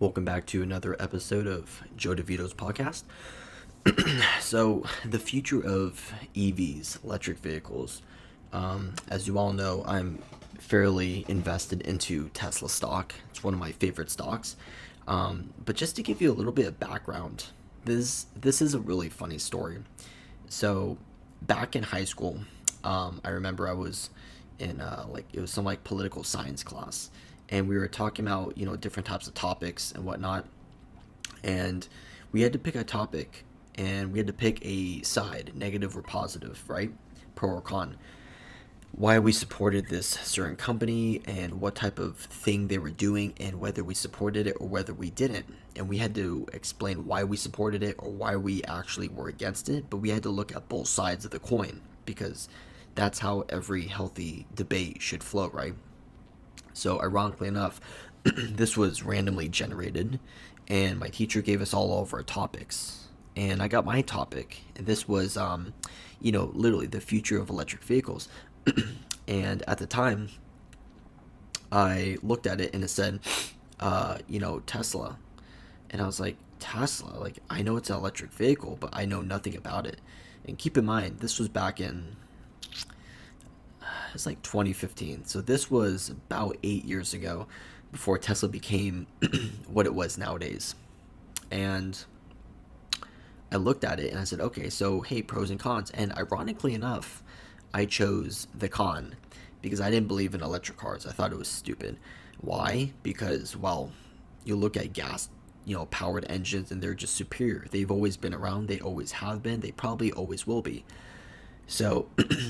Welcome back to another episode of Joe DeVito's podcast. So, the future of EVs, electric vehicles. As you all know, I'm fairly invested into Tesla stock. It's one of my favorite stocks. But just to give you a little bit of background, this is a really funny story. So, back in high school, I remember I was in it was some like political science class, and we were talking about different types of topics and whatnot, and we had to pick a topic, and we had to pick a side, negative or positive, right? Pro or con. Why we supported this certain company and what type of thing they were doing and whether we supported it or whether we didn't. And we had to explain why we supported it or why we actually were against it, but we had to look at both sides of the coin because that's how every healthy debate should flow, right? So, ironically enough, this was randomly generated, and my teacher gave us all of our topics. And I got my topic, and this was, literally the future of electric vehicles. And at the time, I looked at it and it said, Tesla. And I was like, Tesla? Like, I know it's an electric vehicle, but I know nothing about it. And keep in mind, this was back in it's like 2015. So this was about 8 years ago before Tesla became what it was nowadays. And I looked at it and I said, okay, so hey, pros and cons. And ironically enough, I chose the con because I didn't believe in electric cars. I thought it was stupid. Why? Because, well, you look at gas, powered engines and they're just superior. They've always been around. They always have been. They probably always will be. So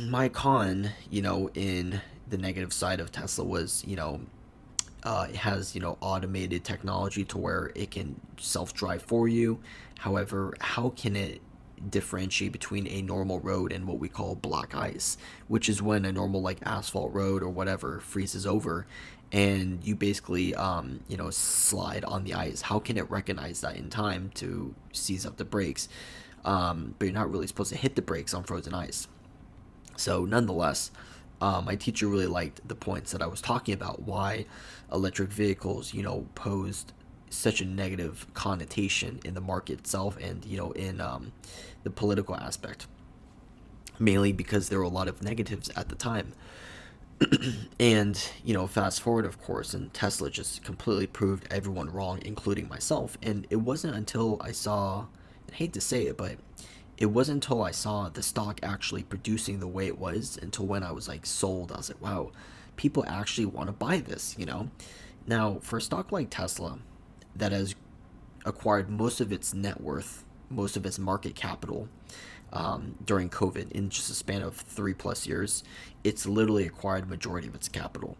my con, in the negative side of Tesla was, it has, automated technology to where it can self-drive for you. However, how can it differentiate between a normal road and what we call black ice, which is when a normal like asphalt road or whatever freezes over and you basically, slide on the ice? How can it recognize that in time to seize up the brakes? But you're not really supposed to hit the brakes on frozen ice. So, nonetheless, my teacher really liked the points that I was talking about, why electric vehicles, posed such a negative connotation in the market itself and, in the political aspect, mainly because there were a lot of negatives at the time. And, fast forward, of course, and Tesla just completely proved everyone wrong, including myself. And it wasn't until I saw, I hate to say it, but it wasn't until I saw the stock actually producing the way it was until when I was like sold. I was like, wow, people actually want to buy this. Now, for a stock like Tesla that has acquired most of its net worth, most of its market capital during COVID in just a span of 3+ years, it's literally acquired majority of its capital.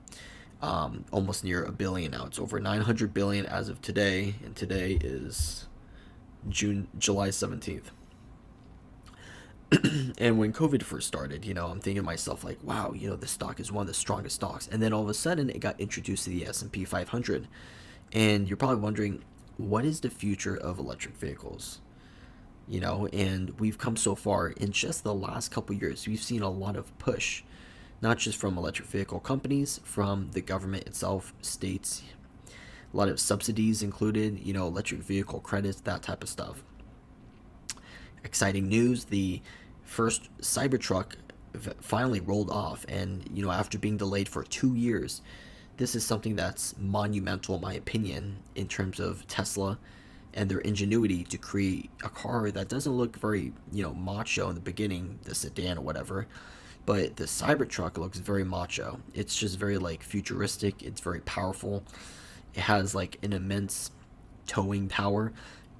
Almost near a billion now. It's over 900 billion as of today, and today is July 17th. And when COVID first started, I'm thinking to myself like, wow, this stock is one of the strongest stocks. And then all of a sudden it got introduced to the S&P 500. And you're probably wondering, what is the future of electric vehicles? And we've come so far in just the last couple years. We've seen a lot of push, not just from electric vehicle companies, from the government itself, states, a lot of subsidies included, electric vehicle credits, that type of stuff. Exciting news, the first Cybertruck finally rolled off, and after being delayed for 2 years, this is something that's monumental in my opinion in terms of Tesla and their ingenuity to create a car that doesn't look very macho in the beginning, the sedan or whatever, but the Cybertruck looks very macho. It's just very like futuristic. It's very powerful. It has like an immense towing power.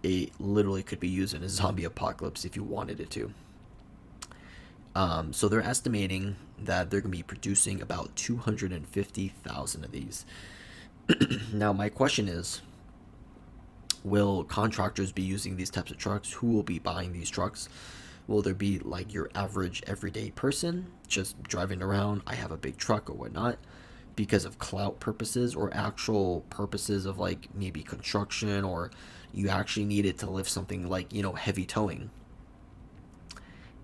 It literally could be used in a zombie apocalypse if you wanted it to. So they're estimating that they're going to be producing about 250,000 of these. Now, my question is, will contractors be using these types of trucks? Who will be buying these trucks? Will there be like your average everyday person just driving around, I have a big truck or whatnot, because of clout purposes or actual purposes of like maybe construction, or you actually need it to lift something like, heavy towing?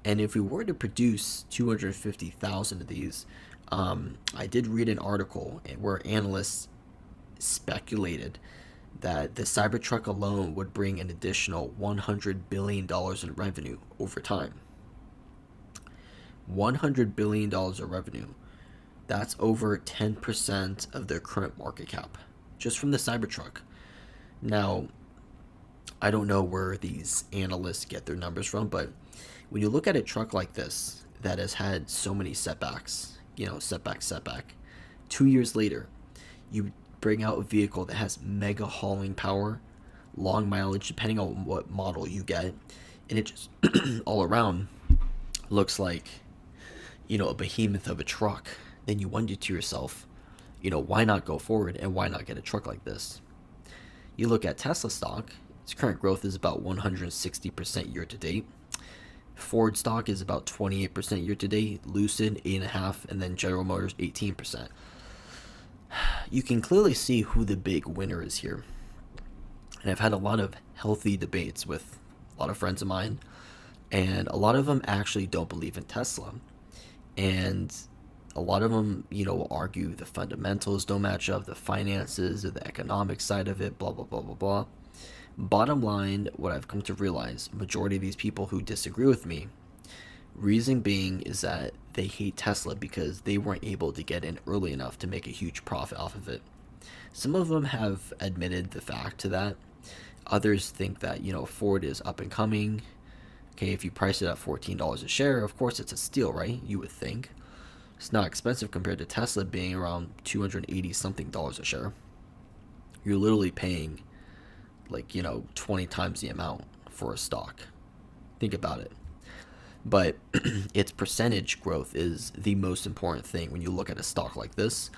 And if we were to produce 250,000 of these, I did read an article where analysts speculated that the Cybertruck alone would bring an additional $100 billion in revenue over time. $100 billion of revenue. That's over 10% of their current market cap, just from the Cybertruck. Now, I don't know where these analysts get their numbers from, but when you look at a truck like this that has had so many setbacks, setback, 2 years later, you bring out a vehicle that has mega hauling power, long mileage, depending on what model you get, and it just all around looks like, a behemoth of a truck. Then you wonder to yourself, why not go forward and why not get a truck like this? You look at Tesla stock, its current growth is about 160% year to date. Ford stock is about 28% year to date, Lucid 8.5%, and then General Motors 18%. You can clearly see who the big winner is here. And I've had a lot of healthy debates with a lot of friends of mine, and a lot of them actually don't believe in Tesla. And a lot of them, will argue the fundamentals don't match up, the finances, or the economic side of it, blah, blah, blah, blah, blah. Bottom line, what I've come to realize, majority of these people who disagree with me, reason being is that they hate Tesla because they weren't able to get in early enough to make a huge profit off of it. Some of them have admitted the fact to that. Others think that, Ford is up and coming. Okay, if you price it at $14 a share, of course it's a steal, right? You would think. It's not expensive compared to Tesla being around 280 something dollars a share. You're literally paying 20 times the amount for a stock. Think about it. But its percentage growth is the most important thing when you look at a stock like this.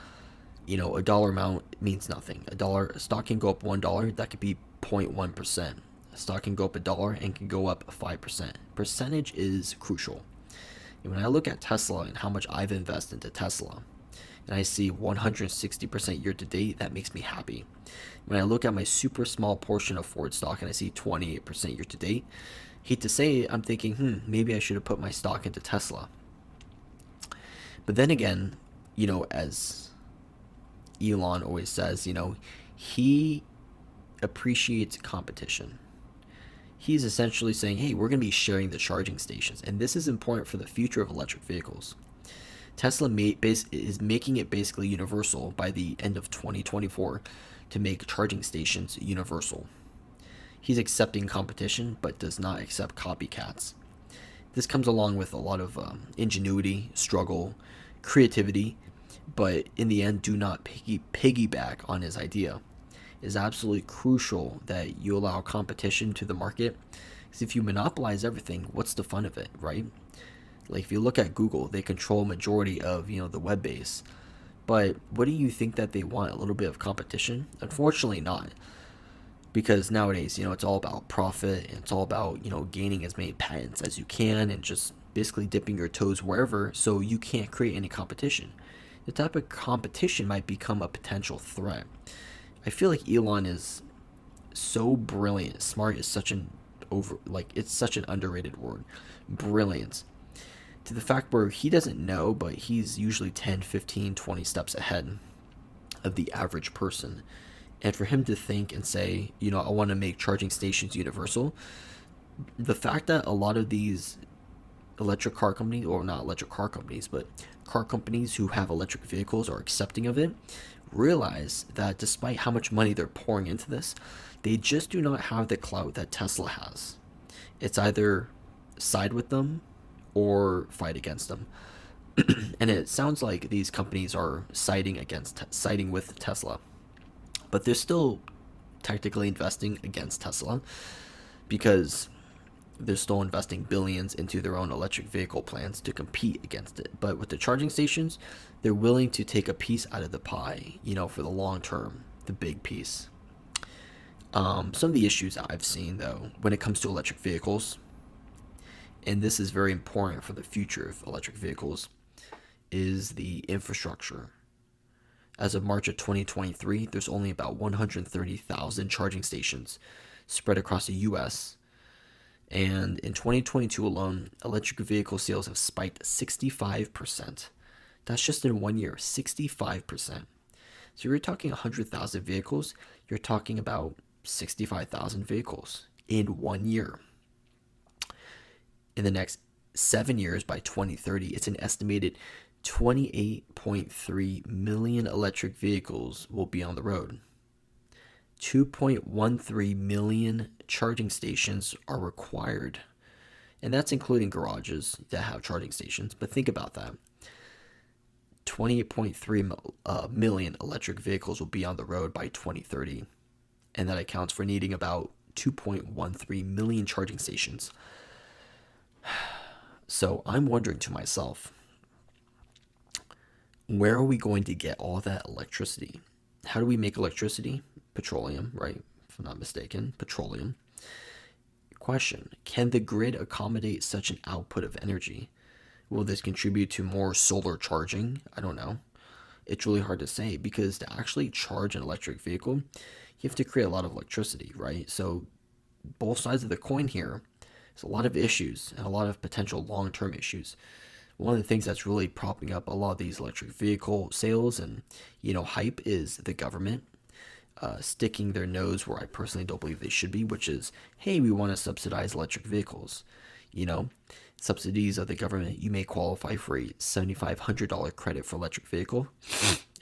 A dollar amount means nothing. A stock can go up $1, that could be 0.1%. A stock can go up $1 and can go up 5%. Percentage is crucial. And when I look at Tesla and how much I've invested into Tesla, and I see 160% year to date, that makes me happy. When I look at my super small portion of Ford stock and I see 28% year to date, hate to say it, I'm thinking, maybe I should have put my stock into Tesla. But then again, as Elon always says, he appreciates competition. He's essentially saying, hey, we're going to be sharing the charging stations. And this is important for the future of electric vehicles. Tesla is making it basically universal by the end of 2024 to make charging stations universal. He's accepting competition, but does not accept copycats. This comes along with a lot of ingenuity, struggle, creativity, but in the end, do not piggyback on his idea. It is absolutely crucial that you allow competition to the market, because if you monopolize everything, what's the fun of it, right? Like if you look at Google, they control a majority of the web base. But what do you think that they want? A little bit of competition? Unfortunately not. Because nowadays, it's all about profit and it's all about, gaining as many patents as you can and just basically dipping your toes wherever so you can't create any competition. The type of competition might become a potential threat. I feel like Elon is so brilliant. Smart is such an it's such an underrated word. Brilliance. To the fact where he doesn't know, but he's usually 10, 15, 20 steps ahead of the average person. And for him to think and say, I want to make charging stations universal, the fact that a lot of these electric car companies, or not electric car companies, but car companies who have electric vehicles are accepting of it, realize that despite how much money they're pouring into this, they just do not have the clout that Tesla has. It's either side with them or fight against them. And it sounds like these companies are siding with Tesla, but they're still technically investing against Tesla because they're still investing billions into their own electric vehicle plans to compete against it. But with the charging stations, they're willing to take a piece out of the pie, for the long term, the big piece. Some of the issues I've seen, though, when it comes to electric vehicles, and this is very important for the future of electric vehicles, is the infrastructure. As of March of 2023, there's only about 130,000 charging stations spread across the US. And in 2022 alone, electric vehicle sales have spiked 65%. That's just in 1 year, 65%. So you're talking 100,000 vehicles. you're talking about 65,000 vehicles in 1 year. In the next 7 years, by 2030, it's an estimated 28.3 million electric vehicles will be on the road. 2.13 million charging stations are required. And that's including garages that have charging stations. But think about that. 28.3 million electric vehicles will be on the road by 2030. And that accounts for needing about 2.13 million charging stations. So I'm wondering to myself, where are we going to get all that electricity? How do we make electricity? Petroleum, right? If I'm not mistaken, petroleum. Question: can the grid accommodate such an output of energy? Will this contribute to more solar charging? I don't know. It's really hard to say because to actually charge an electric vehicle, you have to create a lot of electricity, right? So both sides of the coin here, there's a lot of issues and a lot of potential long-term issues. One of the things that's really propping up a lot of these electric vehicle sales and hype is the government sticking their nose where I personally don't believe they should be, which is, hey, we want to subsidize electric vehicles. You know, subsidies of the government, you may qualify for a $7,500 credit for electric vehicle.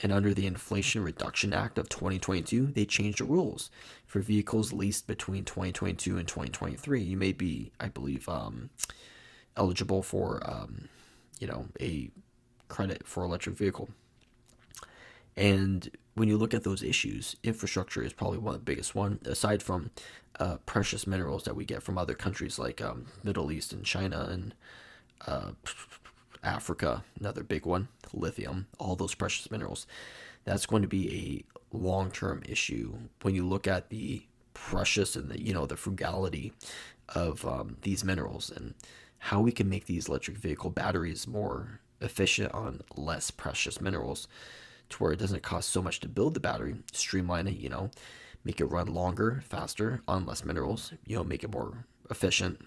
And under the Inflation Reduction Act of 2022, they changed the rules. For vehicles leased between 2022 and 2023, you may be, I believe, eligible for, a credit for electric vehicle. And when you look at those issues, infrastructure is probably one of the biggest one, aside from precious minerals that we get from other countries like Middle East and China and Africa, another big one, lithium, all those precious minerals. That's going to be a long-term issue when you look at the precious and the frugality of these minerals and how we can make these electric vehicle batteries more efficient on less precious minerals to where it doesn't cost so much to build the battery, streamline it, make it run longer, faster on less minerals, make it more efficient.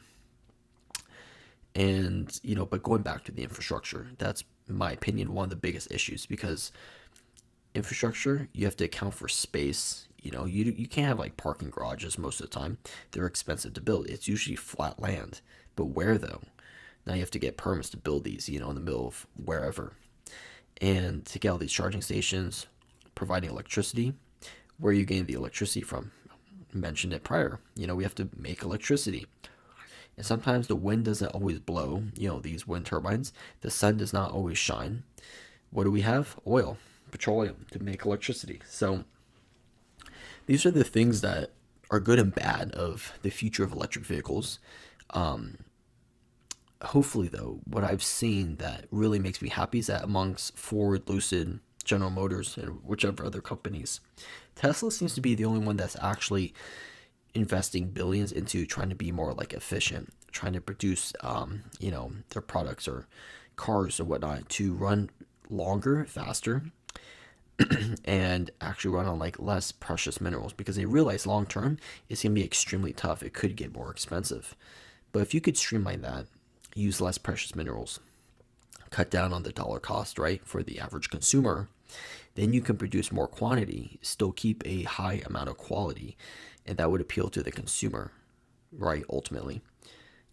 And, but going back to the infrastructure, that's, in my opinion, one of the biggest issues because infrastructure, you have to account for space. You can't have like parking garages most of the time. They're expensive to build. It's usually flat land. But where though? Now you have to get permits to build these, in the middle of wherever. And to get all these charging stations, providing electricity, where are you getting the electricity from? I mentioned it prior. We have to make electricity. And sometimes the wind doesn't always blow, these wind turbines. The sun does not always shine. What do we have? Oil, petroleum to make electricity. So these are the things that are good and bad of the future of electric vehicles. Hopefully, though, what I've seen that really makes me happy is that amongst Ford, Lucid, General Motors, and whichever other companies, Tesla seems to be the only one that's actually investing billions into trying to be more like efficient, trying to produce, their products or cars or whatnot to run longer, faster, and actually run on like less precious minerals because they realize long term it's gonna be extremely tough. It could get more expensive, but if you could streamline that, use less precious minerals, cut down on the dollar cost, right, for the average consumer, then you can produce more quantity, still keep a high amount of quality, and that would appeal to the consumer, right, ultimately.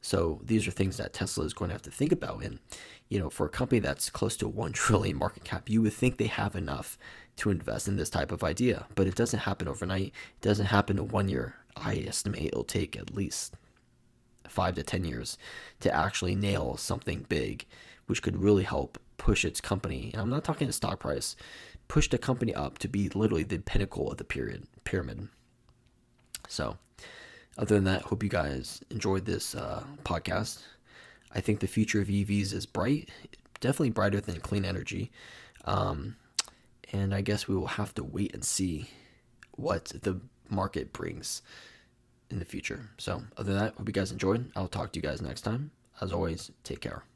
So these are things that Tesla is going to have to think about. And, for a company that's close to 1 trillion market cap, you would think they have enough to invest in this type of idea, but it doesn't happen overnight. It doesn't happen in 1 year. I estimate it'll take at least 5 to 10 years to actually nail something big, which could really help push its company. And I'm not talking the stock price, push the company up to be literally the pinnacle of the pyramid. So, other than that, hope you guys enjoyed this podcast. I think the future of EVs is bright, definitely brighter than clean energy. And I guess we will have to wait and see what the market brings in the future. So, other than that, hope you guys enjoyed. I'll talk to you guys next time. As always, take care.